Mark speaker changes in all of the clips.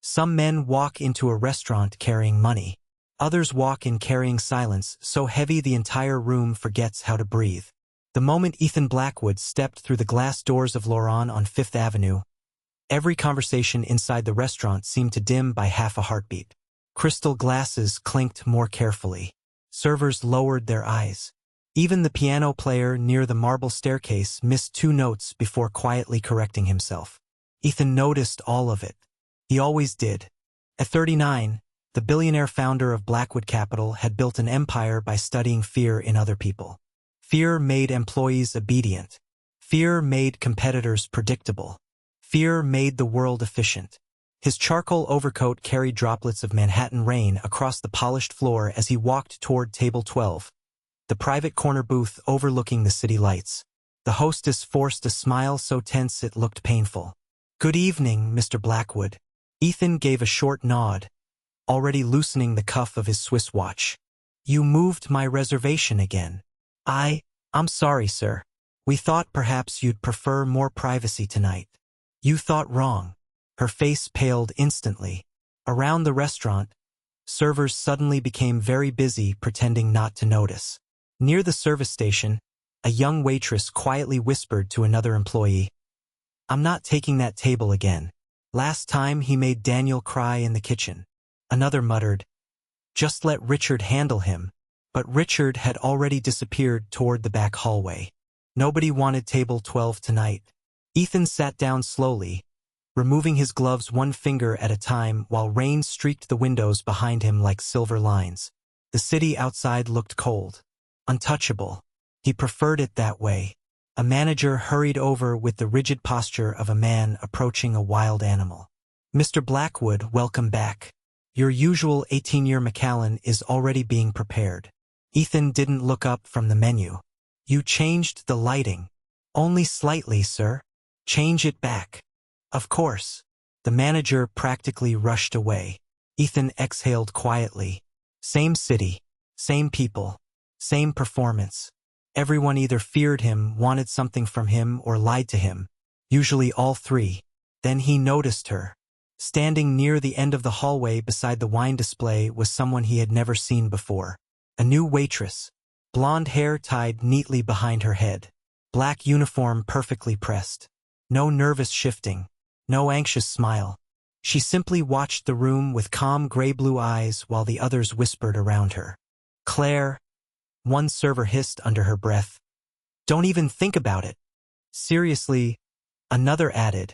Speaker 1: Some men walk into a restaurant carrying money. Others walk in carrying silence so heavy the entire room forgets how to breathe. The moment Ethan Blackwood stepped through the glass doors of Laurent on Fifth Avenue, every conversation inside the restaurant seemed to dim by half a heartbeat. Crystal glasses clinked more carefully. Servers lowered their eyes. Even the piano player near the marble staircase missed 2 notes before quietly correcting himself. Ethan noticed all of it. He always did. At 39, the billionaire founder of Blackwood Capital had built an empire by studying fear in other people. Fear made employees obedient. Fear made competitors predictable. Fear made the world efficient. His charcoal overcoat carried droplets of Manhattan rain across the polished floor as he walked toward table 12, the private corner booth overlooking the city lights. The hostess forced a smile so tense it looked painful. "Good evening, Mr. Blackwood." Ethan gave a short nod, already loosening the cuff of his Swiss watch. "You moved my reservation again." I'm sorry, sir. We thought perhaps you'd prefer more privacy tonight." "You thought wrong." Her face paled instantly. Around the restaurant, servers suddenly became very busy pretending not to notice. Near the service station, a young waitress quietly whispered to another employee, "I'm not taking that table again. Last time he made Daniel cry in the kitchen." Another muttered, "Just let Richard handle him." But Richard had already disappeared toward the back hallway. Nobody wanted table 12 tonight. Ethan sat down slowly, removing his gloves 1 finger at a time while rain streaked the windows behind him like silver lines. The city outside looked cold, untouchable. He preferred it that way. A manager hurried over with the rigid posture of a man approaching a wild animal. "Mr. Blackwood, welcome back. Your usual 18-year Macallan is already being prepared." Ethan didn't look up from the menu. "You changed the lighting." "Only slightly, sir." "Change it back." "Of course." The manager practically rushed away. Ethan exhaled quietly. Same city, same people, same performance. Everyone either feared him, wanted something from him, or lied to him. Usually all 3. Then he noticed her. Standing near the end of the hallway beside the wine display was someone he had never seen before. A new waitress. Blonde hair tied neatly behind her head. Black uniform perfectly pressed. No nervous shifting. No anxious smile. She simply watched the room with calm gray-blue eyes while the others whispered around her. "Claire," one server hissed under her breath. "Don't even think about it." "Seriously," another added.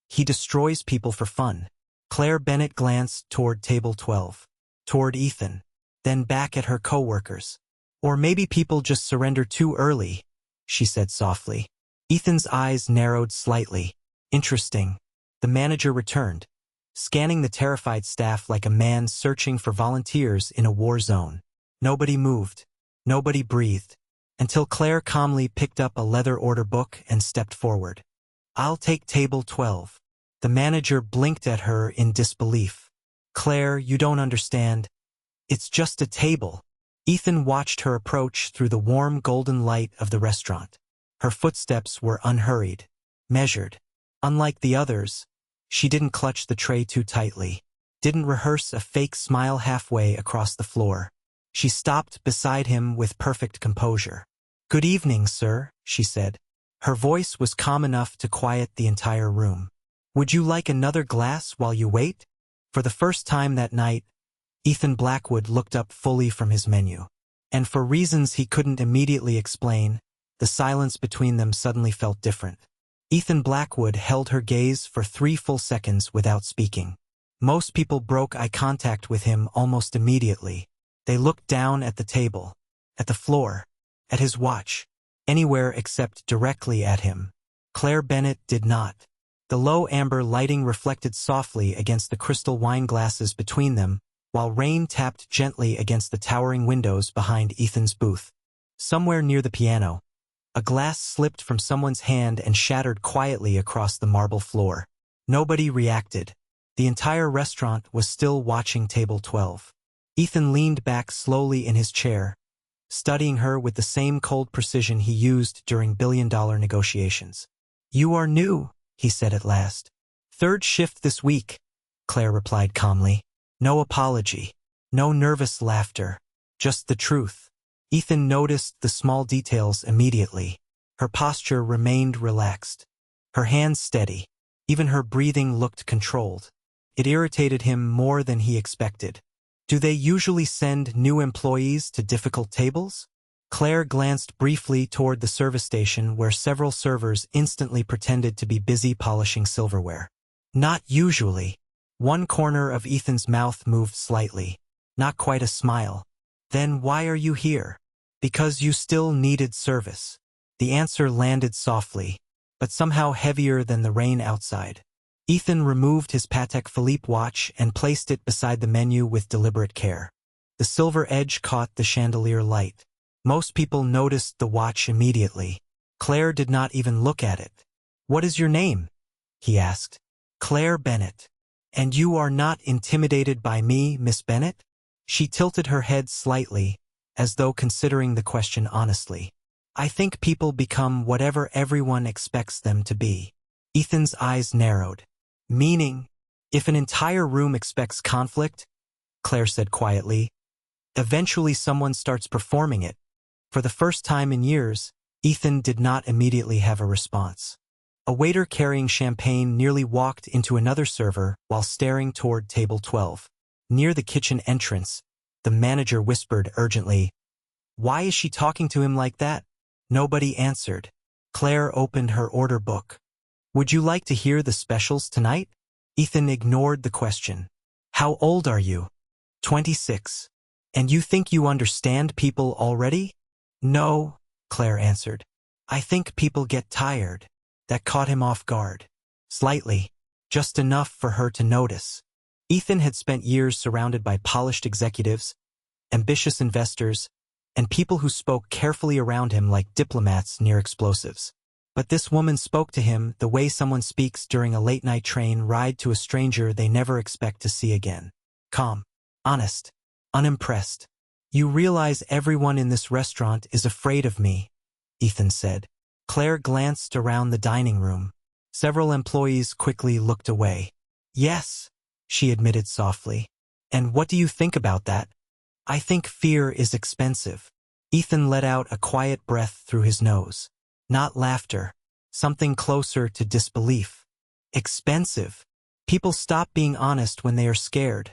Speaker 1: "He destroys people for fun." Claire Bennett glanced toward table 12, toward Ethan, then back at her co-workers. "Or maybe people just surrender too early," she said softly. Ethan's eyes narrowed slightly. "Interesting." The manager returned, scanning the terrified staff like a man searching for volunteers in a war zone. Nobody moved. Nobody breathed. Until Claire calmly picked up a leather order book and stepped forward. "I'll take table 12. The manager blinked at her in disbelief. "Claire, you don't understand. It's just a table." Ethan watched her approach through the warm golden light of the restaurant. Her footsteps were unhurried, measured. Unlike the others, she didn't clutch the tray too tightly, didn't rehearse a fake smile halfway across the floor. She stopped beside him with perfect composure. "Good evening, sir," she said. Her voice was calm enough to quiet the entire room. "Would you like another glass while you wait?" For the first time that night, Ethan Blackwood looked up fully from his menu. And for reasons he couldn't immediately explain, the silence between them suddenly felt different. Ethan Blackwood held her gaze for 3 full seconds without speaking. Most people broke eye contact with him almost immediately. They looked down at the table, at the floor, at his watch, anywhere except directly at him. Claire Bennett did not. The low amber lighting reflected softly against the crystal wine glasses between them, while rain tapped gently against the towering windows behind Ethan's booth. Somewhere near the piano, a glass slipped from someone's hand and shattered quietly across the marble floor. Nobody reacted. The entire restaurant was still watching table 12. Ethan leaned back slowly in his chair, studying her with the same cold precision he used during billion-dollar negotiations. "You are new," he said at last. "Third shift this week." Claire replied calmly. No apology. No nervous laughter. Just the truth. Ethan noticed the small details immediately. Her posture remained relaxed. Her hands steady. Even her breathing looked controlled. It irritated him more than he expected. Do they usually send new employees to difficult tables? Claire glanced briefly toward the service station where several servers instantly pretended to be busy polishing silverware. Not usually. One corner of Ethan's mouth moved slightly. Not quite a smile. Then why are you here? Because you still needed service. The answer landed softly, but somehow heavier than the rain outside. Ethan removed his Patek Philippe watch and placed it beside the menu with deliberate care. The silver edge caught the chandelier light. Most people noticed the watch immediately. Claire did not even look at it. What is your name? He asked. Claire Bennett. And you are not intimidated by me, Miss Bennett? She tilted her head slightly, as though considering the question honestly. I think people become whatever everyone expects them to be. Ethan's eyes narrowed. Meaning, if an entire room expects conflict, Claire said quietly, eventually someone starts performing it. For the first time in years, Ethan did not immediately have a response. A waiter carrying champagne nearly walked into another server while staring toward table 12. Near the kitchen entrance, the manager whispered urgently, Why is she talking to him like that? Nobody answered. Claire opened her order book. Would you like to hear the specials tonight? Ethan ignored the question. How old are you? 26. And you think you understand people already? No, Claire answered. I think people get tired. That caught him off guard. Slightly. Just enough for her to notice. Ethan had spent years surrounded by polished executives, ambitious investors, and people who spoke carefully around him like diplomats near explosives. But this woman spoke to him the way someone speaks during a late-night train ride to a stranger they never expect to see again. Calm, honest, unimpressed. You realize everyone in this restaurant is afraid of me, Ethan said. Claire glanced around the dining room. Several employees quickly looked away. Yes, she admitted softly. And what do you think about that? I think fear is expensive. Ethan let out a quiet breath through his nose. Not laughter. Something closer to disbelief. Expensive. People stop being honest when they are scared,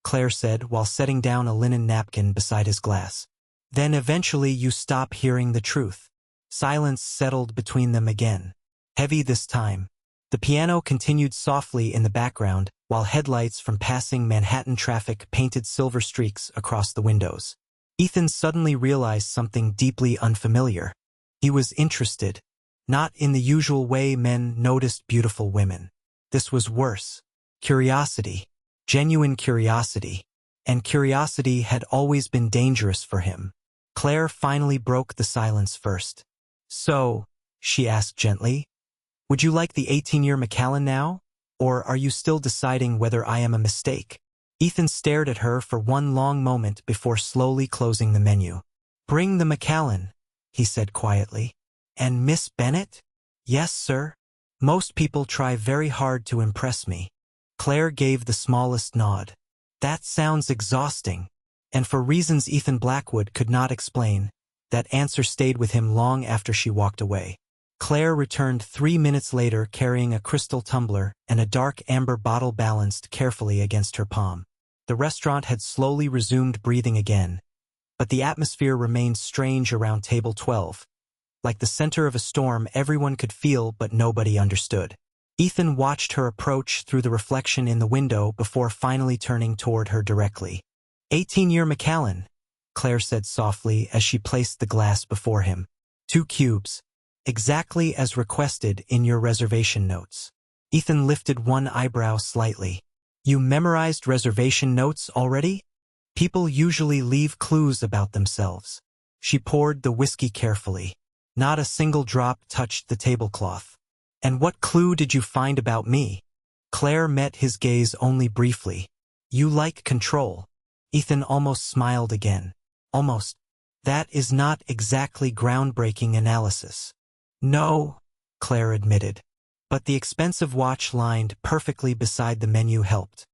Speaker 1: Claire said while setting down a linen napkin beside his glass. Then eventually you stop hearing the truth. Silence settled between them again. Heavy this time. The piano continued softly in the background, while headlights from passing Manhattan traffic painted silver streaks across the windows. Ethan suddenly realized something deeply unfamiliar. He was interested, not in the usual way men noticed beautiful women. This was worse. Curiosity. Genuine curiosity. And curiosity had always been dangerous for him. Claire finally broke the silence first. So, she asked gently, would you like the 18-year Macallan now? Or are you still deciding whether I am a mistake? Ethan stared at her for one long moment before slowly closing the menu. Bring the Macallan, he said quietly. And Miss Bennett? Yes, sir. Most people try very hard to impress me. Claire gave the smallest nod. That sounds exhausting. And for reasons Ethan Blackwood could not explain, that answer stayed with him long after she walked away. Claire returned 3 minutes later carrying a crystal tumbler and a dark amber bottle balanced carefully against her palm. The restaurant had slowly resumed breathing again, but the atmosphere remained strange around table 12. Like the center of a storm everyone could feel but nobody understood. Ethan watched her approach through the reflection in the window before finally turning toward her directly. 18-year Macallan, Claire said softly as she placed the glass before him. 2 cubes. Exactly as requested in your reservation notes. Ethan lifted one eyebrow slightly. You memorized reservation notes already? People usually leave clues about themselves. She poured the whiskey carefully. Not a single drop touched the tablecloth. And what clue did you find about me? Claire met his gaze only briefly. You like control. Ethan almost smiled again. Almost. That is not exactly groundbreaking analysis. No, Claire admitted. But the expensive watch lined perfectly beside the menu helped.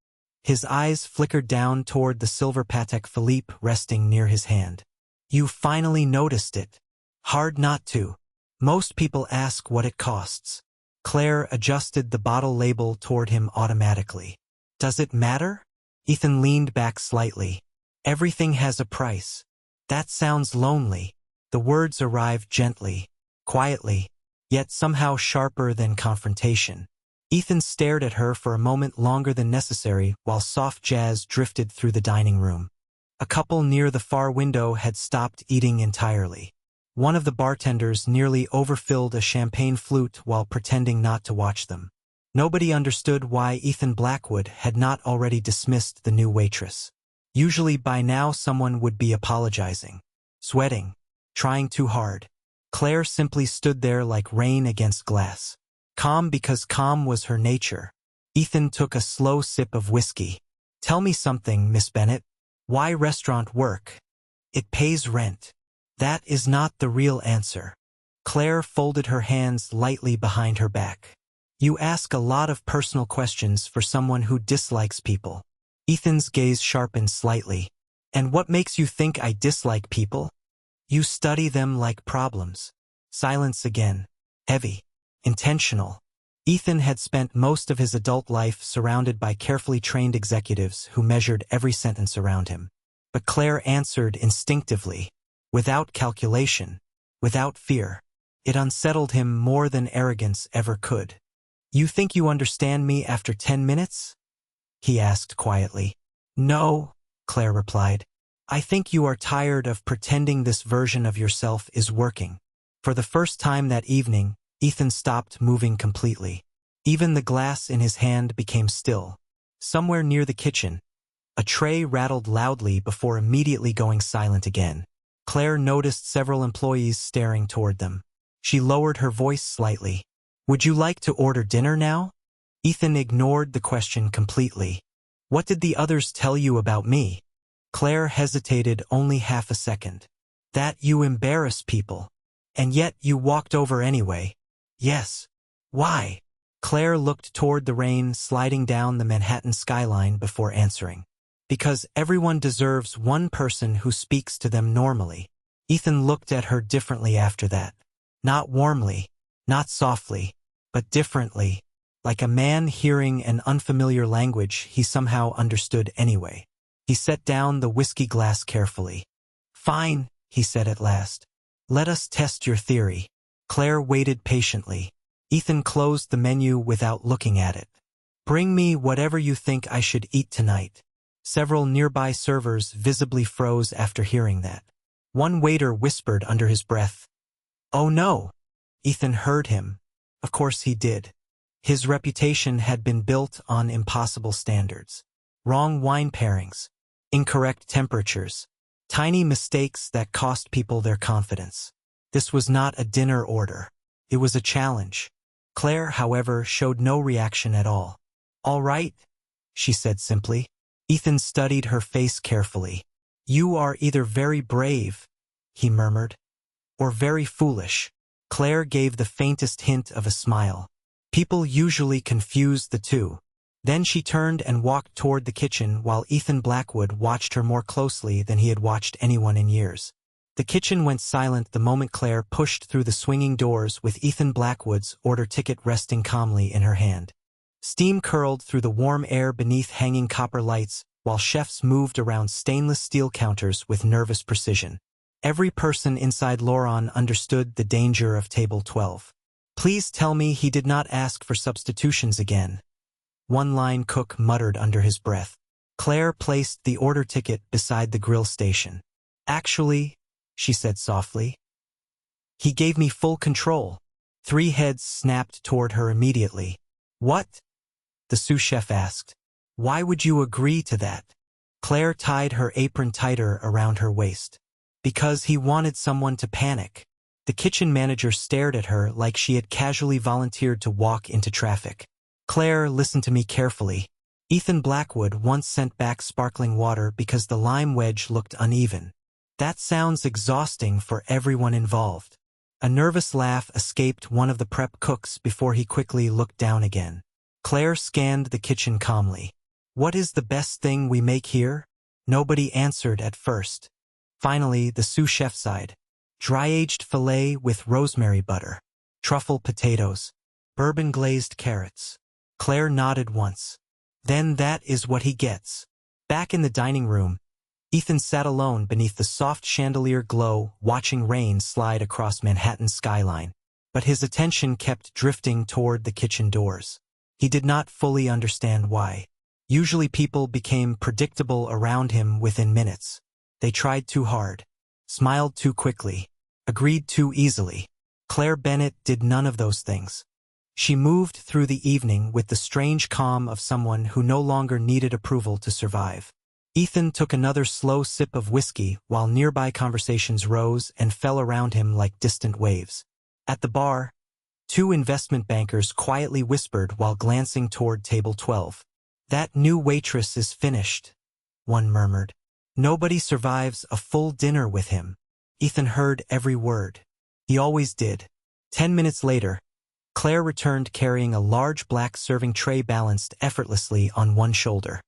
Speaker 1: His eyes flickered down toward the silver Patek Philippe resting near his hand. You finally noticed it. Hard not to. Most people ask what it costs. Claire adjusted the bottle label toward him automatically. Does it matter? Ethan leaned back slightly. Everything has a price. That sounds lonely. The words arrived gently, quietly, yet somehow sharper than confrontation. Ethan stared at her for a moment longer than necessary while soft jazz drifted through the dining room. A couple near the far window had stopped eating entirely. One of the bartenders nearly overfilled a champagne flute while pretending not to watch them. Nobody understood why Ethan Blackwood had not already dismissed the new waitress. Usually by now someone would be apologizing, sweating, trying too hard. Claire simply stood there like rain against glass. Calm because calm was her nature. Ethan took a slow sip of whiskey. Tell me something, Miss Bennett. Why restaurant work? It pays rent. That is not the real answer. Claire folded her hands lightly behind her back. You ask a lot of personal questions for someone who dislikes people. Ethan's gaze sharpened slightly. And what makes you think I dislike people? You study them like problems. Silence again. Heavy. Intentional. Ethan had spent most of his adult life surrounded by carefully trained executives who measured every sentence around him. But Claire answered instinctively, without calculation, without fear. It unsettled him more than arrogance ever could. You think you understand me after 10 minutes? He asked quietly. No, Claire replied. I think you are tired of pretending this version of yourself is working. For the first time that evening, Ethan stopped moving completely. Even the glass in his hand became still. Somewhere near the kitchen, a tray rattled loudly before immediately going silent again. Claire noticed several employees staring toward them. She lowered her voice slightly. Would you like to order dinner now? Ethan ignored the question completely. What did the others tell you about me? Claire hesitated only half a second. That you embarrass people. And yet you walked over anyway. Yes. Why? Claire looked toward the rain sliding down the Manhattan skyline before answering. Because everyone deserves one person who speaks to them normally. Ethan looked at her differently after that. Not warmly, not softly, but differently, like a man hearing an unfamiliar language he somehow understood anyway. He set down the whiskey glass carefully. Fine, he said at last. Let us test your theory. Claire waited patiently. Ethan closed the menu without looking at it. Bring me whatever you think I should eat tonight. Several nearby servers visibly froze after hearing that. One waiter whispered under his breath. Oh no! Ethan heard him. Of course he did. His reputation had been built on impossible standards. Wrong wine pairings. Incorrect temperatures. Tiny mistakes that cost people their confidence. This was not a dinner order. It was a challenge. Claire, however, showed no reaction at all. All right, she said simply. Ethan studied her face carefully. You are either very brave, he murmured, or very foolish. Claire gave the faintest hint of a smile. People usually confuse the two. Then she turned and walked toward the kitchen while Ethan Blackwood watched her more closely than he had watched anyone in years. The kitchen went silent the moment Claire pushed through the swinging doors with Ethan Blackwood's order ticket resting calmly in her hand. Steam curled through the warm air beneath hanging copper lights while chefs moved around stainless steel counters with nervous precision. Every person inside Lauron understood the danger of Table 12. Please tell me he did not ask for substitutions again. One line cook muttered under his breath. Claire placed the order ticket beside the grill station. Actually, she said softly, he gave me full control. 3 heads snapped toward her immediately. What? The sous chef asked. Why would you agree to that? Claire tied her apron tighter around her waist. Because he wanted someone to panic. The kitchen manager stared at her like she had casually volunteered to walk into traffic. Claire, listen to me carefully. Ethan Blackwood once sent back sparkling water because the lime wedge looked uneven. That sounds exhausting for everyone involved. A nervous laugh escaped one of the prep cooks before he quickly looked down again. Claire scanned the kitchen calmly. "What is the best thing we make here?" Nobody answered at first. Finally, the sous chef sighed. "Dry-aged filet with rosemary butter, truffle potatoes, bourbon-glazed carrots." Claire nodded once. "Then that is what he gets." Back in the dining room, Ethan sat alone beneath the soft chandelier glow, watching rain slide across Manhattan's skyline. But his attention kept drifting toward the kitchen doors. He did not fully understand why. Usually people became predictable around him within minutes. They tried too hard, smiled too quickly, agreed too easily. Claire Bennett did none of those things. She moved through the evening with the strange calm of someone who no longer needed approval to survive. Ethan took another slow sip of whiskey while nearby conversations rose and fell around him like distant waves. At the bar, two investment bankers quietly whispered while glancing toward table 12. "That new waitress is finished," one murmured. "Nobody survives a full dinner with him." Ethan heard every word. He always did. 10 minutes later, Claire returned carrying a large black serving tray balanced effortlessly on one shoulder.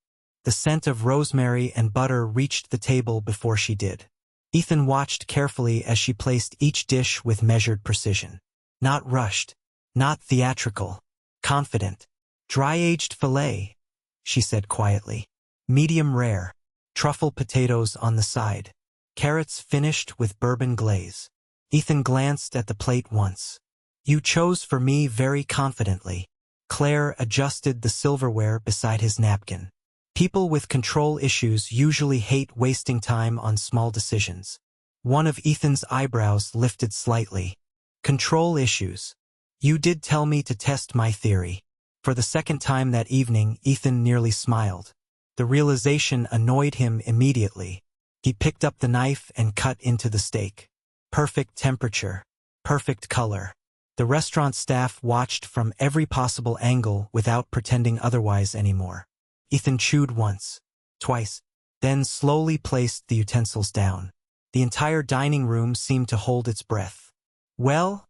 Speaker 1: The scent of rosemary and butter reached the table before she did. Ethan watched carefully as she placed each dish with measured precision. Not rushed, not theatrical, confident. "Dry-aged filet," she said quietly. "Medium rare. Truffle potatoes on the side. Carrots finished with bourbon glaze." Ethan glanced at the plate once. "You chose for me very confidently." Claire adjusted the silverware beside his napkin. People with control issues usually hate wasting time on small decisions. One of Ethan's eyebrows lifted slightly. "Control issues. You did tell me to test my theory." For the second time that evening, Ethan nearly smiled. The realization annoyed him immediately. He picked up the knife and cut into the steak. Perfect temperature. Perfect color. The restaurant staff watched from every possible angle without pretending otherwise anymore. Ethan chewed once, twice, then slowly placed the utensils down. The entire dining room seemed to hold its breath. "Well?"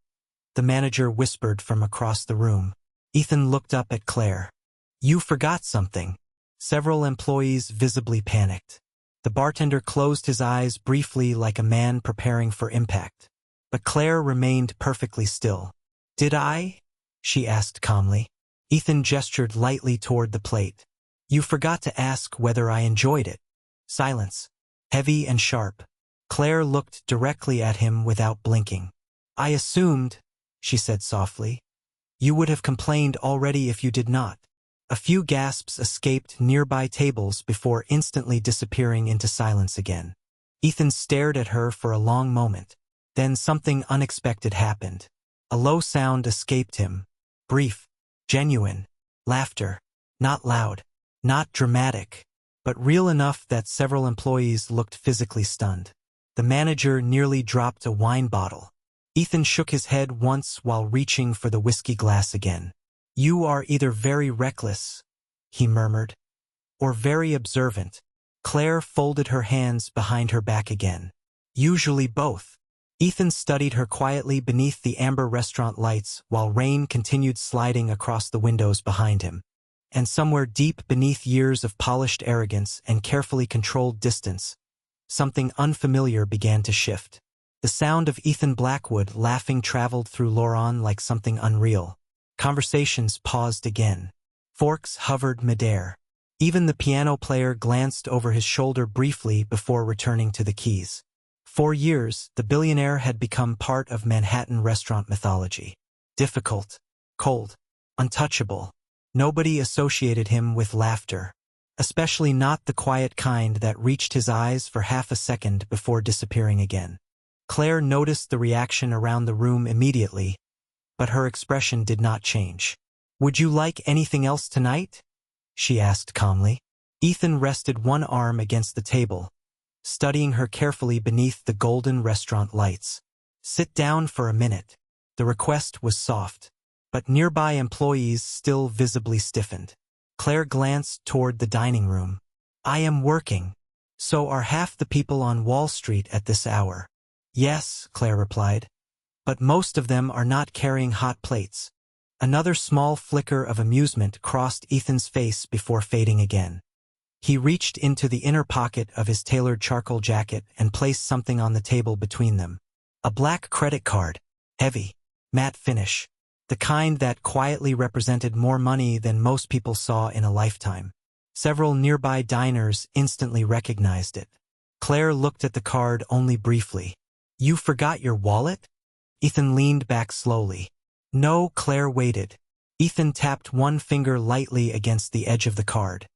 Speaker 1: the manager whispered from across the room. Ethan looked up at Claire. "You forgot something." Several employees visibly panicked. The bartender closed his eyes briefly like a man preparing for impact. But Claire remained perfectly still. "Did I?" she asked calmly. Ethan gestured lightly toward the plate. "You forgot to ask whether I enjoyed it." Silence. Heavy and sharp. Claire looked directly at him without blinking. "I assumed," she said softly, "you would have complained already if you did not." A few gasps escaped nearby tables before instantly disappearing into silence again. Ethan stared at her for a long moment. Then something unexpected happened. A low sound escaped him. Brief, genuine, laughter. Not loud, not dramatic, but real enough that several employees looked physically stunned. The manager nearly dropped a wine bottle. Ethan shook his head once while reaching for the whiskey glass again. "You are either very reckless," he murmured, "or very observant." Claire folded her hands behind her back again. "Usually both." Ethan studied her quietly beneath the amber restaurant lights while rain continued sliding across the windows behind him. And somewhere deep beneath years of polished arrogance and carefully controlled distance, something unfamiliar began to shift. The sound of Ethan Blackwood laughing traveled through Lauren like something unreal. Conversations paused again. Forks hovered midair. Even the piano player glanced over his shoulder briefly before returning to the keys. For years, the billionaire had become part of Manhattan restaurant mythology. Difficult, cold, untouchable. Nobody associated him with laughter, especially not the quiet kind that reached his eyes for half a second before disappearing again. Claire noticed the reaction around the room immediately, but her expression did not change. "Would you like anything else tonight?" she asked calmly. Ethan rested one arm against the table, studying her carefully beneath the golden restaurant lights. "Sit down for a minute." The request was soft, but nearby employees still visibly stiffened. Claire glanced toward the dining room. "I am working. So are half the people on Wall Street at this hour." "Yes," Claire replied, "but most of them are not carrying hot plates." Another small flicker of amusement crossed Ethan's face before fading again. He reached into the inner pocket of his tailored charcoal jacket and placed something on the table between them. A black credit card. Heavy. Matte finish. The kind that quietly represented more money than most people saw in a lifetime. Several nearby diners instantly recognized it. Claire looked at the card only briefly. "You forgot your wallet?" Ethan leaned back slowly. "No," Claire waited. Ethan tapped one finger lightly against the edge of the card.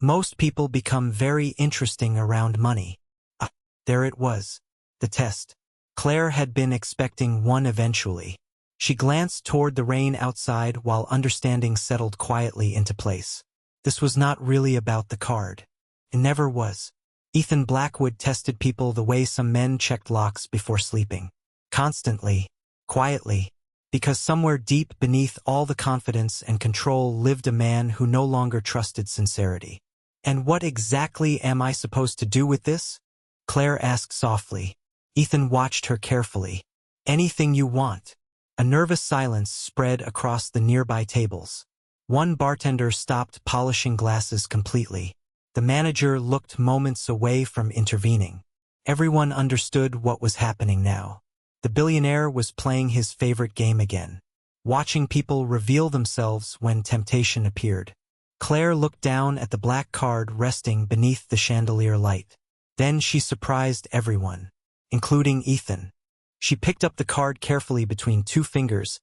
Speaker 1: "Most people become very interesting around money." Ah, there it was. The test. Claire had been expecting one eventually. She glanced toward the rain outside while understanding settled quietly into place. This was not really about the card. It never was. Ethan Blackwood tested people the way some men checked locks before sleeping. Constantly. Quietly. Because somewhere deep beneath all the confidence and control lived a man who no longer trusted sincerity. "And what exactly am I supposed to do with this?" Claire asked softly. Ethan watched her carefully. "Anything you want." A nervous silence spread across the nearby tables. One bartender stopped polishing glasses completely. The manager looked moments away from intervening. Everyone understood what was happening now. The billionaire was playing his favorite game again, watching people reveal themselves when temptation appeared. Claire looked down at the black card resting beneath the chandelier light. Then she surprised everyone, including Ethan. She picked up the card carefully between two fingers,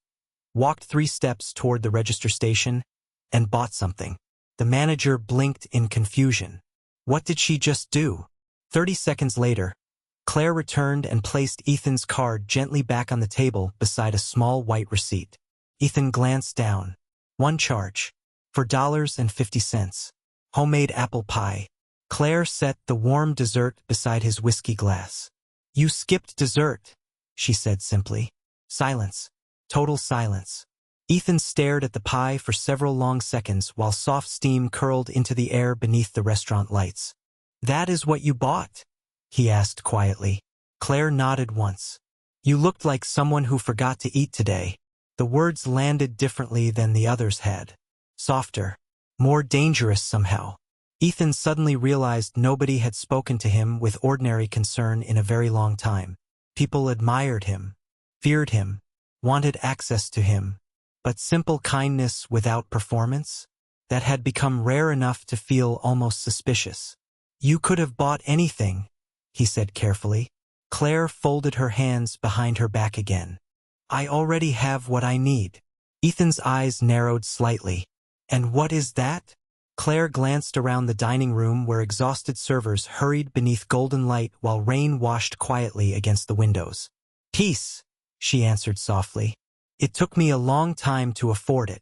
Speaker 1: walked 3 steps toward the register station, and bought something. The manager blinked in confusion. What did she just do? 30 seconds later, Claire returned and placed Ethan's card gently back on the table beside a small white receipt. Ethan glanced down. One charge. $4.50. Homemade apple pie. Claire set the warm dessert beside his whiskey glass. "You skipped dessert," she said simply. Silence. Total silence. Ethan stared at the pie for several long seconds while soft steam curled into the air beneath the restaurant lights. "That is what you bought?" he asked quietly. Claire nodded once. "You looked like someone who forgot to eat today." The words landed differently than the others had. Softer. More dangerous somehow. Ethan suddenly realized nobody had spoken to him with ordinary concern in a very long time. People admired him, feared him, wanted access to him. But simple kindness without performance? That had become rare enough to feel almost suspicious. "You could have bought anything," he said carefully. Claire folded her hands behind her back again. "I already have what I need." Ethan's eyes narrowed slightly. "And what is that?" Claire glanced around the dining room where exhausted servers hurried beneath golden light while rain washed quietly against the windows. "Peace," she answered softly. "It took me a long time to afford it."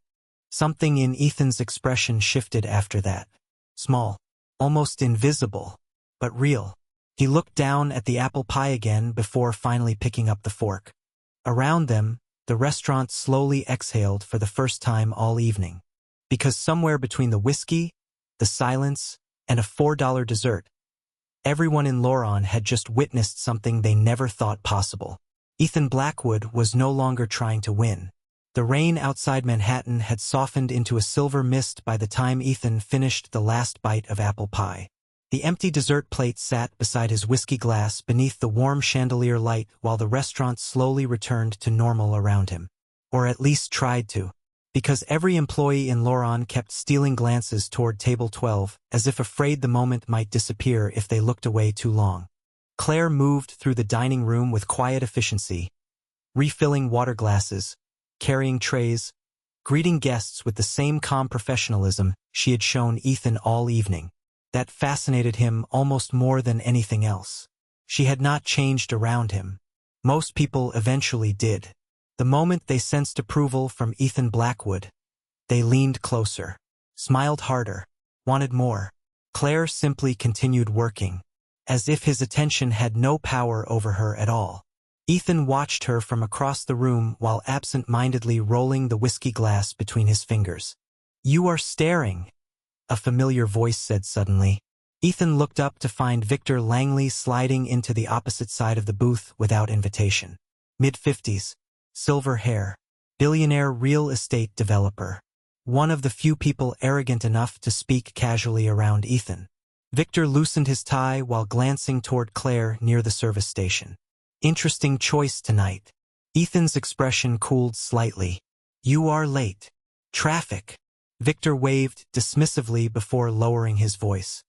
Speaker 1: Something in Ethan's expression shifted after that. Small, almost invisible, but real. He looked down at the apple pie again before finally picking up the fork. Around them, the restaurant slowly exhaled for the first time all evening. Because somewhere between the whiskey, the silence, and a $4 dessert, everyone in Loron had just witnessed something they never thought possible. Ethan Blackwood was no longer trying to win. The rain outside Manhattan had softened into a silver mist by the time Ethan finished the last bite of apple pie. The empty dessert plate sat beside his whiskey glass beneath the warm chandelier light while the restaurant slowly returned to normal around him. Or at least tried to. Because every employee in Loron kept stealing glances toward table 12, as if afraid the moment might disappear if they looked away too long. Claire moved through the dining room with quiet efficiency, refilling water glasses, carrying trays, greeting guests with the same calm professionalism she had shown Ethan all evening. That fascinated him almost more than anything else. She had not changed around him. Most people eventually did. The moment they sensed approval from Ethan Blackwood, they leaned closer, smiled harder, wanted more. Claire simply continued working, as if his attention had no power over her at all. Ethan watched her from across the room while absent-mindedly rolling the whiskey glass between his fingers. "You are staring," a familiar voice said suddenly. Ethan looked up to find Victor Langley sliding into the opposite side of the booth without invitation. Mid-50s. Silver hair, billionaire real estate developer. One of the few people arrogant enough to speak casually around Ethan. Victor loosened his tie while glancing toward Claire near the service station. Interesting choice tonight. Ethan's expression cooled slightly. You are late. Traffic. Victor waved dismissively before lowering his voice.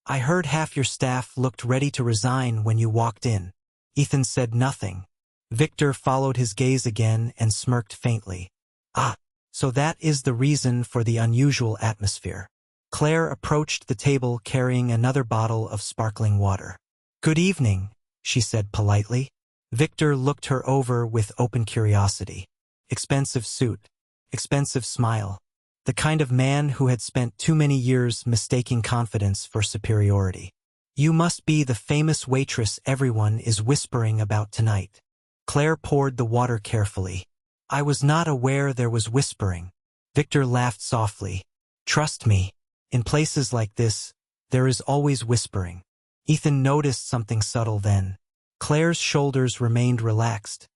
Speaker 1: I heard half your staff looked ready to resign when you walked in. Ethan said nothing. Victor followed his gaze again and smirked faintly. Ah, so that is the reason for the unusual atmosphere. Claire approached the table carrying another bottle of sparkling water. Good evening, she said politely. Victor looked her over with open curiosity. Expensive suit. Expensive smile. The kind of man who had spent too many years mistaking confidence for superiority. You must be the famous waitress everyone is whispering about tonight. Claire poured the water carefully. I was not aware there was whispering. Victor laughed softly. Trust me, in places like this, there is always whispering. Ethan noticed something subtle then. Claire's shoulders remained relaxed,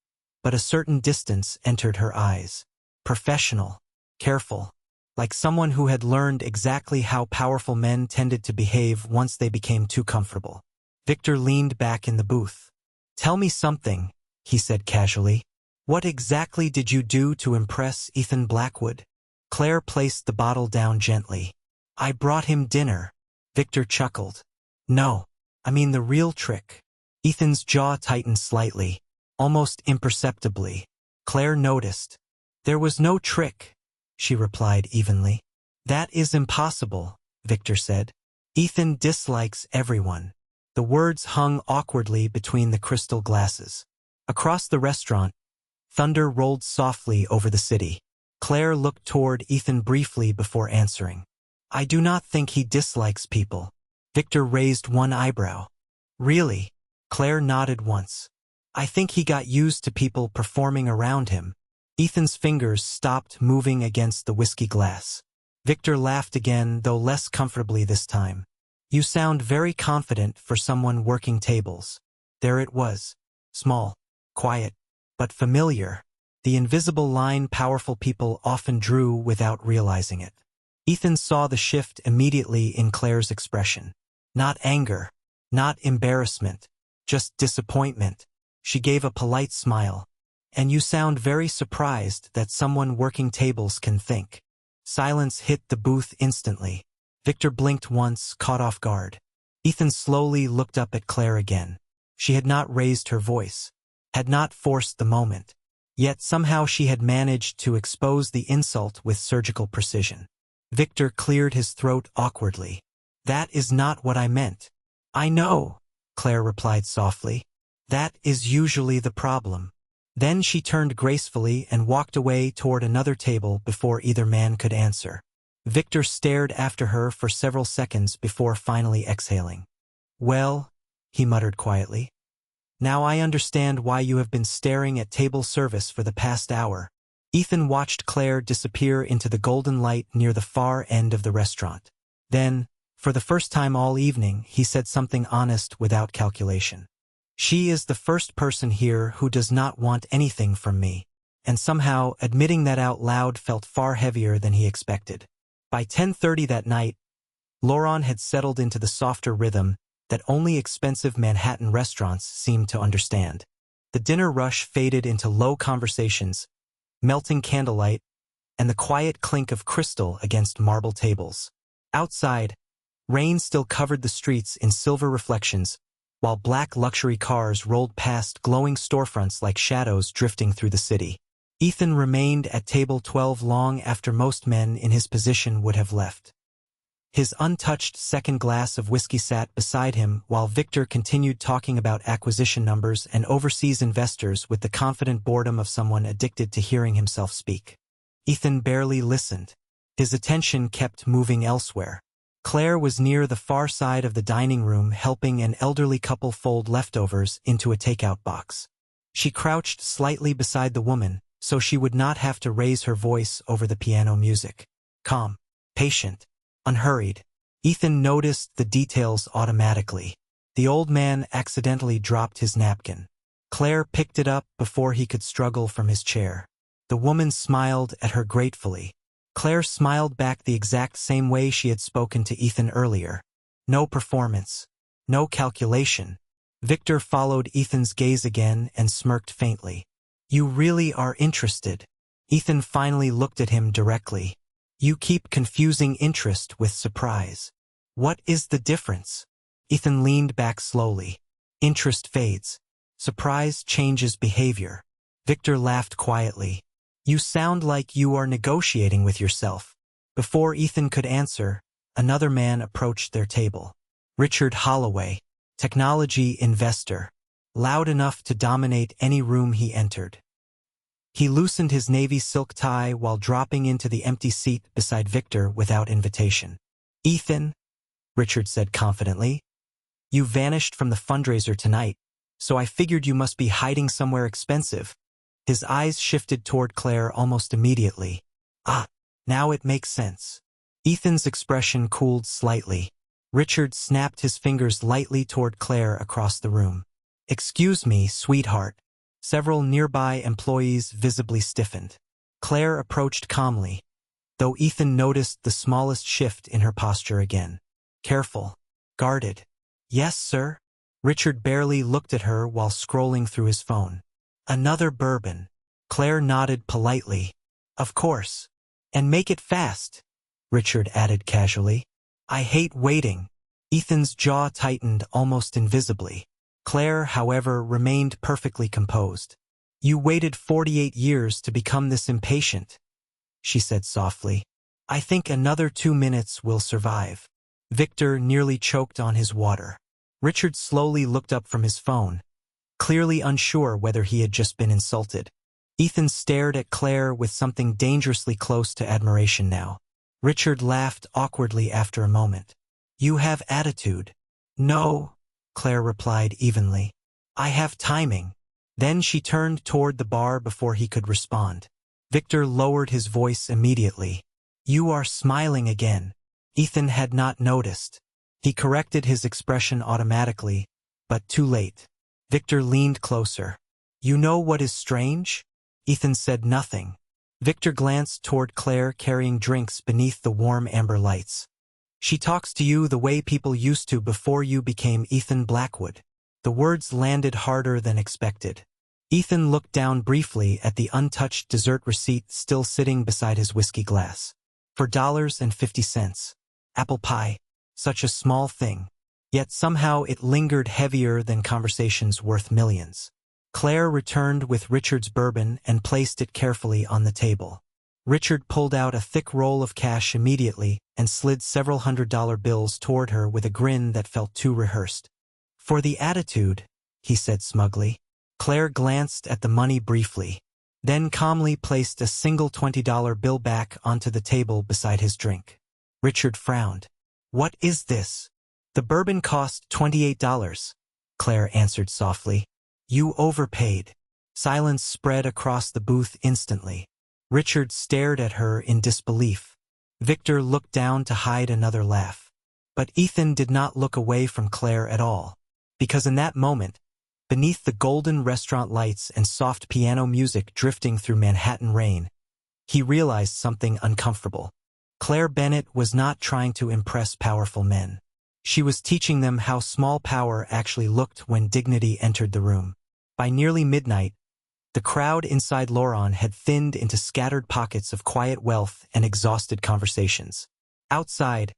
Speaker 1: but a certain distance entered her eyes. Professional, careful, like someone who had learned exactly how powerful men tended to behave once they became too comfortable. Victor leaned back in the booth. Tell me something, he said casually. What exactly did you do to impress Ethan Blackwood? Claire placed the bottle down gently. I brought him dinner. Victor chuckled. No, I mean the real trick. Ethan's jaw tightened slightly, almost imperceptibly. Claire noticed. There was no trick, she replied evenly. That is impossible, Victor said. Ethan dislikes everyone. The words hung awkwardly between the crystal glasses. Across the restaurant, thunder rolled softly over the city. Claire looked toward Ethan briefly before answering. I do not think he dislikes people. Victor raised one eyebrow. Really? Claire nodded once. I think he got used to people performing around him. Ethan's fingers stopped moving against the whiskey glass. Victor laughed again, though less comfortably this time. You sound very confident for someone working tables. There it was. Small, quiet, but familiar. The invisible line powerful people often drew without realizing it. Ethan saw the shift immediately in Claire's expression. Not anger, not embarrassment, just disappointment. She gave a polite smile. And you sound very surprised that someone working tables can think. Silence hit the booth instantly. Victor blinked once, caught off guard. Ethan slowly looked up at Claire again. She had not raised her voice, had not forced the moment. Yet somehow she had managed to expose the insult with surgical precision. Victor cleared his throat awkwardly. That is not what I meant. I know, Claire replied softly. That is usually the problem. Then she turned gracefully and walked away toward another table before either man could answer. Victor stared after her for several seconds before finally exhaling. Well, he muttered quietly. Now I understand why you have been staring at table service for the past hour. Ethan watched Claire disappear into the golden light near the far end of the restaurant. Then, for the first time all evening, he said something honest without calculation. She is the first person here who does not want anything from me, and somehow admitting that out loud felt far heavier than he expected. By 10:30 that night, Laurent had settled into the softer rhythm that only expensive Manhattan restaurants seemed to understand. The dinner rush faded into low conversations, melting candlelight, and the quiet clink of crystal against marble tables. Outside, rain still covered the streets in silver reflections, while black luxury cars rolled past glowing storefronts like shadows drifting through the city. Ethan remained at table 12 long after most men in his position would have left. His untouched second glass of whiskey sat beside him while Victor continued talking about acquisition numbers and overseas investors with the confident boredom of someone addicted to hearing himself speak. Ethan barely listened. His attention kept moving elsewhere. Claire was near the far side of the dining room helping an elderly couple fold leftovers into a takeout box. She crouched slightly beside the woman, so she would not have to raise her voice over the piano music. Calm, patient, unhurried. Ethan noticed the details automatically. The old man accidentally dropped his napkin. Claire picked it up before he could struggle from his chair. The woman smiled at her gratefully. Claire smiled back the exact same way she had spoken to Ethan earlier. No performance. No calculation. Victor followed Ethan's gaze again and smirked faintly. You really are interested. Ethan finally looked at him directly. You keep confusing interest with surprise. What is the difference? Ethan leaned back slowly. Interest fades. Surprise changes behavior. Victor laughed quietly. You sound like you are negotiating with yourself. Before Ethan could answer, another man approached their table. Richard Holloway, technology investor, loud enough to dominate any room he entered. He loosened his navy silk tie while dropping into the empty seat beside Victor without invitation. Ethan, Richard said confidently, you vanished from the fundraiser tonight, so I figured you must be hiding somewhere expensive. His eyes shifted toward Claire almost immediately. Ah, now it makes sense. Ethan's expression cooled slightly. Richard snapped his fingers lightly toward Claire across the room. Excuse me, sweetheart. Several nearby employees visibly stiffened. Claire approached calmly, though Ethan noticed the smallest shift in her posture again. Careful. Guarded. Yes, sir. Richard barely looked at her while scrolling through his phone. Another bourbon. Claire nodded politely. Of course. And make it fast, Richard added casually. I hate waiting. Ethan's jaw tightened almost invisibly. Claire, however, remained perfectly composed. You waited 48 years to become this impatient, she said softly. I think another 2 minutes will survive. Victor nearly choked on his water. Richard slowly looked up from his phone, clearly unsure whether he had just been insulted. Ethan stared at Claire with something dangerously close to admiration now. Richard laughed awkwardly after a moment. You have attitude. No, Claire replied evenly. I have timing. Then she turned toward the bar before he could respond. Victor lowered his voice immediately. You are smiling again. Ethan had not noticed. He corrected his expression automatically, but too late. Victor leaned closer. You know what is strange? Ethan said nothing. Victor glanced toward Claire carrying drinks beneath the warm amber lights. She talks to you the way people used to before you became Ethan Blackwood. The words landed harder than expected. Ethan looked down briefly at the untouched dessert receipt still sitting beside his whiskey glass. $4.50. Apple pie. Such a small thing. Yet somehow it lingered heavier than conversations worth millions. Claire returned with Richard's bourbon and placed it carefully on the table. Richard pulled out a thick roll of cash immediately and slid several $100 bills toward her with a grin that felt too rehearsed. For the attitude, he said smugly. Claire glanced at the money briefly, then calmly placed a single $20 bill back onto the table beside his drink. Richard frowned. What is this? The bourbon cost $28, Claire answered softly. You overpaid. Silence spread across the booth instantly. Richard stared at her in disbelief. Victor looked down to hide another laugh. But Ethan did not look away from Claire at all, because in that moment, beneath the golden restaurant lights and soft piano music drifting through Manhattan rain, he realized something uncomfortable. Claire Bennett was not trying to impress powerful men. She was teaching them how small power actually looked when dignity entered the room. By nearly midnight, the crowd inside Loron had thinned into scattered pockets of quiet wealth and exhausted conversations. Outside,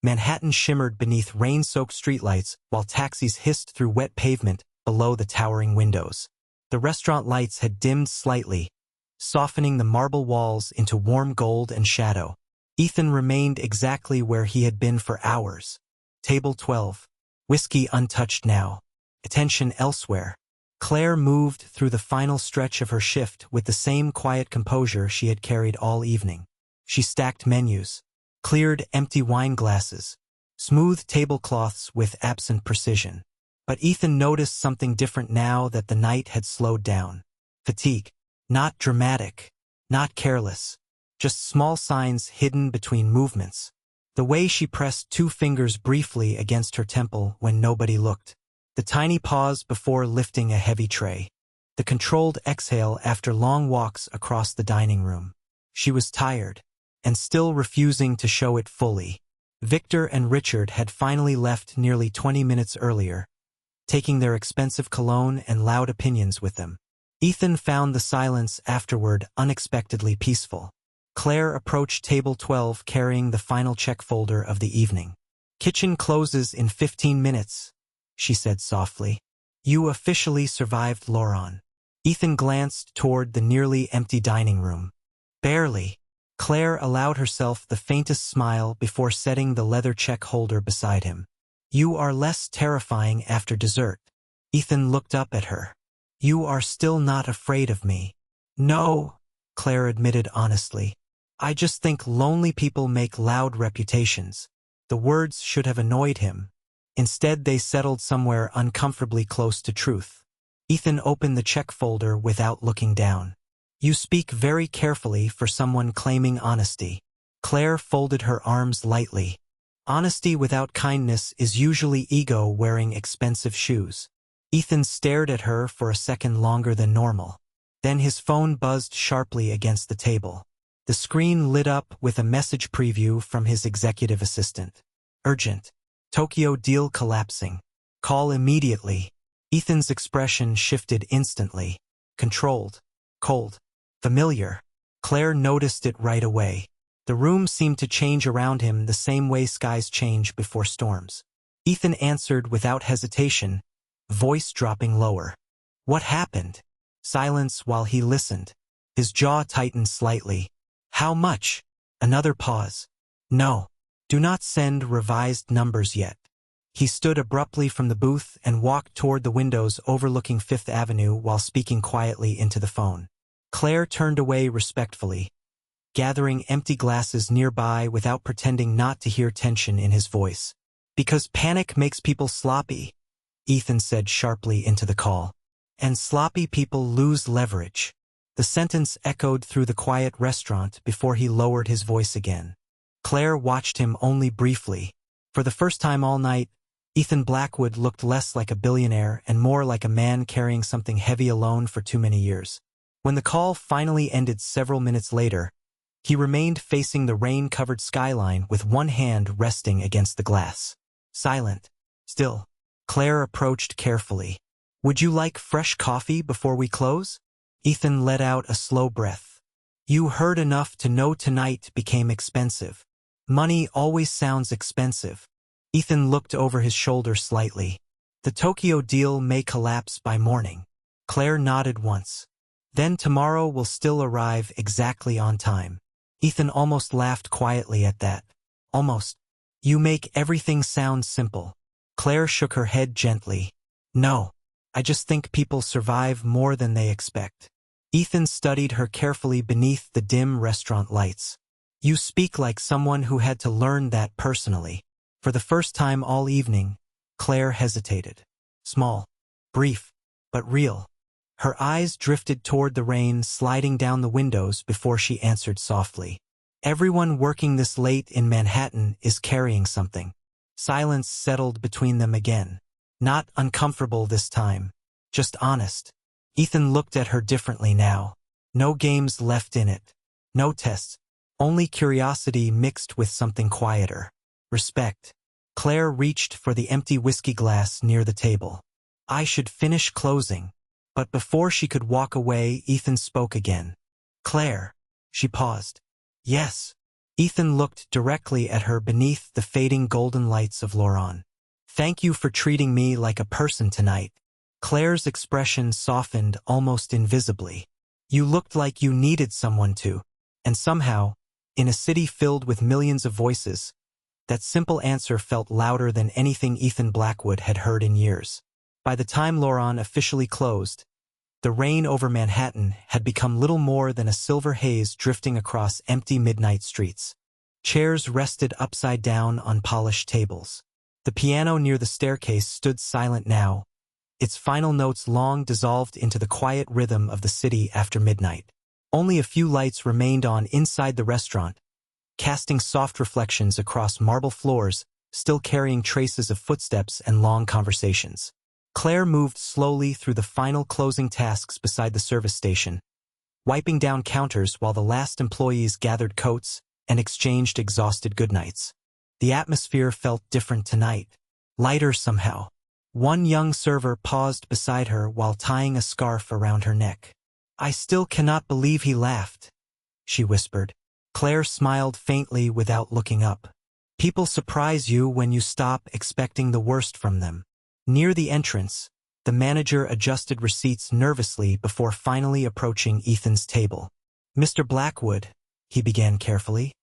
Speaker 1: Manhattan shimmered beneath rain-soaked streetlights while taxis hissed through wet pavement below the towering windows. The restaurant lights had dimmed slightly, softening the marble walls into warm gold and shadow. Ethan remained exactly where he had been for hours. Table 12. Whiskey untouched now. Attention elsewhere. Claire moved through the final stretch of her shift with the same quiet composure she had carried all evening. She stacked menus, cleared empty wine glasses, smoothed tablecloths with absent precision. But Ethan noticed something different now that the night had slowed down. Fatigue. Not dramatic, not careless, just small signs hidden between movements. The way she pressed 2 fingers briefly against her temple when nobody looked. The tiny pause before lifting a heavy tray. The controlled exhale after long walks across the dining room. She was tired, and still refusing to show it fully. Victor and Richard had finally left nearly 20 minutes earlier, taking their expensive cologne and loud opinions with them. Ethan found the silence afterward unexpectedly peaceful. Claire approached table 12 carrying the final check folder of the evening. "Kitchen closes in 15 minutes, she said softly. "You officially survived Laurent." Ethan glanced toward the nearly empty dining room. "Barely." Claire allowed herself the faintest smile before setting the leather check holder beside him. "You are less terrifying after dessert." Ethan looked up at her. "You are still not afraid of me." "No," Claire admitted honestly. "I just think lonely people make loud reputations." The words should have annoyed him. Instead, they settled somewhere uncomfortably close to truth. Ethan opened the check folder without looking down. "You speak very carefully for someone claiming honesty." Claire folded her arms lightly. "Honesty without kindness is usually ego wearing expensive shoes." Ethan stared at her for a second longer than normal. Then his phone buzzed sharply against the table. The screen lit up with a message preview from his executive assistant. "Urgent. Tokyo deal collapsing. Call immediately." Ethan's expression shifted instantly. Controlled. Cold. Familiar. Claire noticed it right away. The room seemed to change around him the same way skies change before storms. Ethan answered without hesitation, voice dropping lower. "What happened?" Silence while he listened. His jaw tightened slightly. "How much?" Another pause. "No. Do not send revised numbers yet." He stood abruptly from the booth and walked toward the windows overlooking Fifth Avenue while speaking quietly into the phone. Claire turned away respectfully, gathering empty glasses nearby without pretending not to hear tension in his voice. "Because panic makes people sloppy," Ethan said sharply into the call. "And sloppy people lose leverage." The sentence echoed through the quiet restaurant before he lowered his voice again. Claire watched him only briefly. For the first time all night, Ethan Blackwood looked less like a billionaire and more like a man carrying something heavy alone for too many years. When the call finally ended several minutes later, he remained facing the rain-covered skyline with one hand resting against the glass. Silent. Still. Claire approached carefully. "Would you like fresh coffee before we close?" Ethan let out a slow breath. "You heard enough to know tonight became expensive." "Money always sounds expensive." Ethan looked over his shoulder slightly. "The Tokyo deal may collapse by morning." Claire nodded once. "Then tomorrow will still arrive exactly on time." Ethan almost laughed quietly at that. "Almost. You make everything sound simple." Claire shook her head gently. "No. I just think people survive more than they expect." Ethan studied her carefully beneath the dim restaurant lights. "You speak like someone who had to learn that personally." For the first time all evening, Claire hesitated. Small, brief, but real. Her eyes drifted toward the rain sliding down the windows before she answered softly. "Everyone working this late in Manhattan is carrying something." Silence settled between them again. Not uncomfortable this time, just honest. Ethan looked at her differently now. No games left in it. No tests. Only curiosity mixed with something quieter. Respect. Claire reached for the empty whiskey glass near the table. "I should finish closing." But before she could walk away, Ethan spoke again. "Claire." She paused. "Yes." Ethan looked directly at her beneath the fading golden lights of Laurent. "Thank you for treating me like a person tonight." Claire's expression softened almost invisibly. "You looked like you needed someone to." And somehow, in a city filled with millions of voices, that simple answer felt louder than anything Ethan Blackwood had heard in years. By the time Laurent officially closed, the rain over Manhattan had become little more than a silver haze drifting across empty midnight streets. Chairs rested upside down on polished tables. The piano near the staircase stood silent now, its final notes long dissolved into the quiet rhythm of the city after midnight. Only a few lights remained on inside the restaurant, casting soft reflections across marble floors, still carrying traces of footsteps and long conversations. Claire moved slowly through the final closing tasks beside the service station, wiping down counters while the last employees gathered coats and exchanged exhausted goodnights. The atmosphere felt different tonight. Lighter somehow. One young server paused beside her while tying a scarf around her neck. "I still cannot believe he laughed," she whispered. Claire smiled faintly without looking up. "People surprise you when you stop expecting the worst from them." Near the entrance, the manager adjusted receipts nervously before finally approaching Ethan's table. "Mr. Blackwood," he began carefully,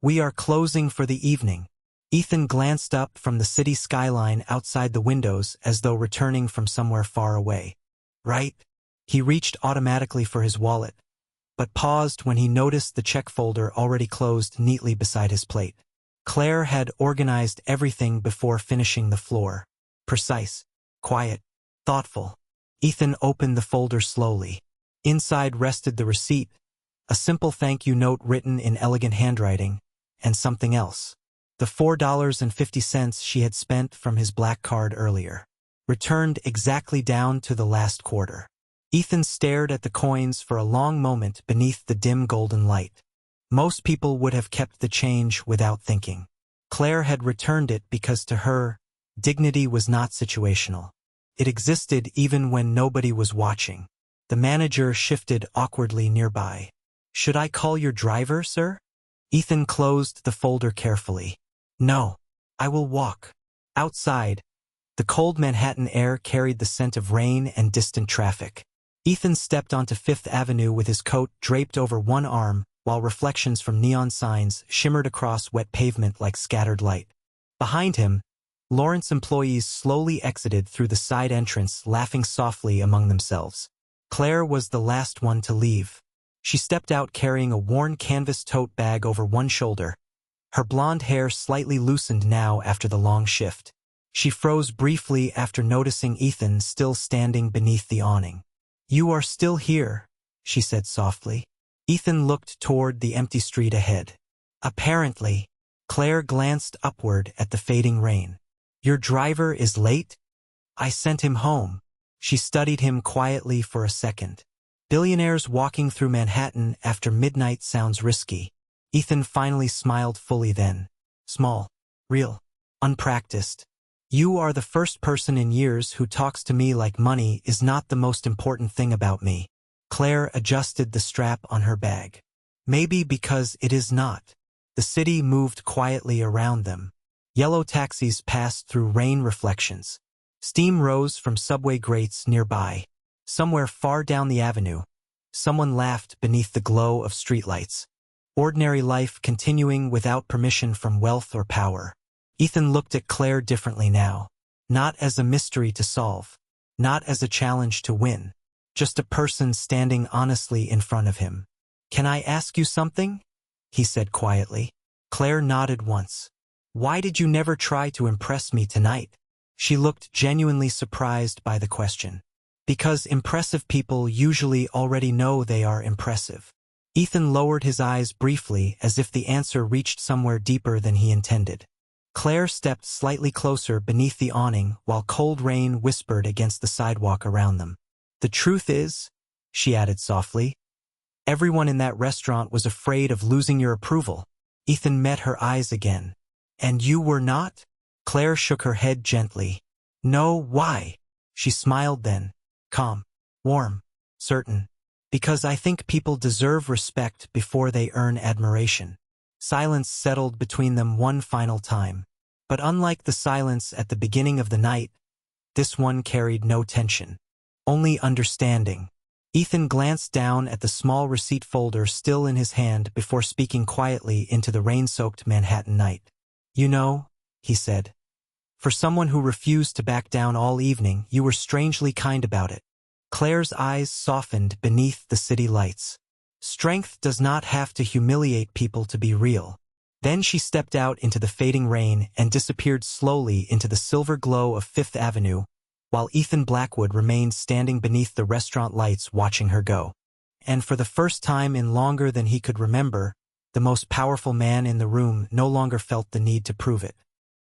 Speaker 1: "we are closing for the evening." Ethan glanced up from the city skyline outside the windows as though returning from somewhere far away. "Right?" He reached automatically for his wallet, but paused when he noticed the check folder already closed neatly beside his plate. Claire had organized everything before finishing the floor. Precise, quiet, thoughtful. Ethan opened the folder slowly. Inside rested the receipt, a simple thank you note written in elegant handwriting, and something else. The $4.50 she had spent from his black card earlier, returned exactly down to the last quarter. Ethan stared at the coins for a long moment beneath the dim golden light. Most people would have kept the change without thinking. Claire had returned it because to her, dignity was not situational. It existed even when nobody was watching. The manager shifted awkwardly nearby. "Should I call your driver, sir?" Ethan closed the folder carefully. "No, I will walk." Outside, the cold Manhattan air carried the scent of rain and distant traffic. Ethan stepped onto Fifth Avenue with his coat draped over one arm, while reflections from neon signs shimmered across wet pavement like scattered light. Behind him, Lawrence employees slowly exited through the side entrance, laughing softly among themselves. Claire was the last one to leave. She stepped out carrying a worn canvas tote bag over one shoulder, her blonde hair slightly loosened now after the long shift. She froze briefly after noticing Ethan still standing beneath the awning. "You are still here," she said softly. Ethan looked toward the empty street ahead. "Apparently." Claire glanced upward at the fading rain. "Your driver is late?" "I sent him home." She studied him quietly for a second. Billionaires walking through Manhattan after midnight sounds risky. Ethan finally smiled fully then. Small, real, unpracticed. "You are the first person in years who talks to me like money is not the most important thing about me." Claire adjusted the strap on her bag. "Maybe because it is not." The city moved quietly around them. Yellow taxis passed through rain reflections. Steam rose from subway grates nearby. Somewhere far down the avenue, someone laughed beneath the glow of streetlights. Ordinary life continuing without permission from wealth or power. Ethan looked at Claire differently now. Not as a mystery to solve. Not as a challenge to win. Just a person standing honestly in front of him. "Can I ask you something?" he said quietly. Claire nodded once. "Why did you never try to impress me tonight?" She looked genuinely surprised by the question. "Because impressive people usually already know they are impressive." Ethan lowered his eyes briefly as if the answer reached somewhere deeper than he intended. Claire stepped slightly closer beneath the awning while cold rain whispered against the sidewalk around them. "The truth is," she added softly, "everyone in that restaurant was afraid of losing your approval." Ethan met her eyes again. "And you were not?" Claire shook her head gently. "No, why?" She smiled then, calm, warm, certain. "Because I think people deserve respect before they earn admiration." Silence settled between them one final time. But unlike the silence at the beginning of the night, this one carried no tension. Only understanding. Ethan glanced down at the small receipt folder still in his hand before speaking quietly into the rain-soaked Manhattan night. "You know," he said, "for someone who refused to back down all evening, you were strangely kind about it." Claire's eyes softened beneath the city lights. Strength does not have to humiliate people to be real. Then she stepped out into the fading rain and disappeared slowly into the silver glow of Fifth Avenue, while Ethan Blackwood remained standing beneath the restaurant lights watching her go. And for the first time in longer than he could remember, the most powerful man in the room no longer felt the need to prove it.